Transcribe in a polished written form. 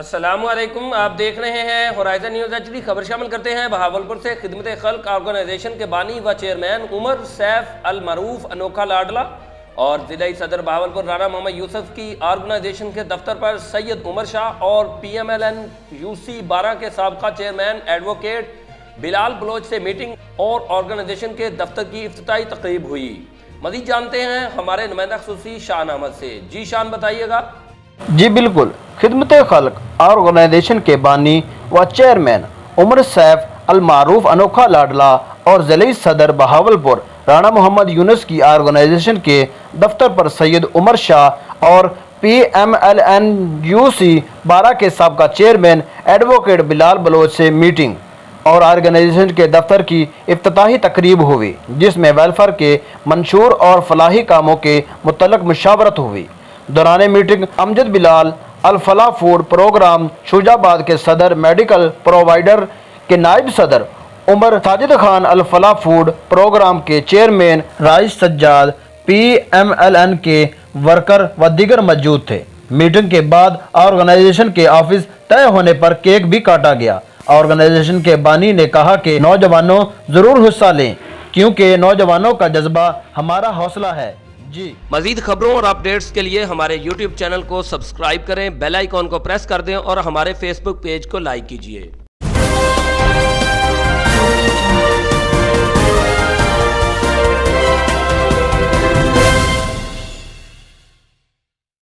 السلام علیکم، آپ دیکھ رہے ہیں ہورائزن نیوز HD۔ خبر شامل کرتے ہیں بہاولپور سے۔ خدمت خلق آرگنائزیشن کے بانی و چیئرمین عمر سیف المعروف انوکھا لاڈلا اور ضلع صدر بہاولپور رانا محمد یوسف کی آرگنائزیشن کے دفتر پر سید عمر شاہ اور PMLN UC 12 کے سابقہ چیئرمین ایڈوکیٹ بلال بلوچ سے میٹنگ اور آرگنائزیشن کے دفتر کی افتتاحی تقریب ہوئی۔ مزید جانتے ہیں ہمارے نمائندہ خصوصی شان احمد سے۔ جی شان، بتائیے گا۔ جی بالکل، خدمت خلق آرگنائزیشن کے بانی و چیئرمین عمر سیف المعروف انوکھا لاڈلا اور ضلعی صدر بہاولپور رانا محمد یونس کی آرگنائزیشن کے دفتر پر سید عمر شاہ اور PMLN UC 12 کے سابقہ چیئرمین ایڈوکیٹ بلال بلوچ سے میٹنگ اور آرگنائزیشن کے دفتر کی افتتاحی تقریب ہوئی، جس میں ویلفیئر کے منشور اور فلاحی کاموں کے متعلق مشاورت ہوئی۔ دوران میٹنگ امجد بلال الفلاح فوڈ پروگرام شوجہ آباد کے صدر، میڈیکل پرووائڈر کے نائب صدر عمر ساجد خان، الفلاح فوڈ پروگرام کے چیئرمین رائس سجاد، PMLN کے ورکر و دیگر موجود تھے۔ میٹنگ کے بعد آرگنائزیشن کے آفس طے ہونے پر کیک بھی کاٹا گیا۔ آرگنائزیشن کے بانی نے کہا کہ نوجوانوں ضرور حصہ لیں، کیونکہ نوجوانوں کا جذبہ ہمارا حوصلہ ہے۔ جی مزید خبروں اور اپڈیٹس کے لیے ہمارے YouTube چینل کو سبسکرائب کریں، بیل آئیکن کو پریس کر دیں اور ہمارے Facebook پیج کو لائک کیجیے۔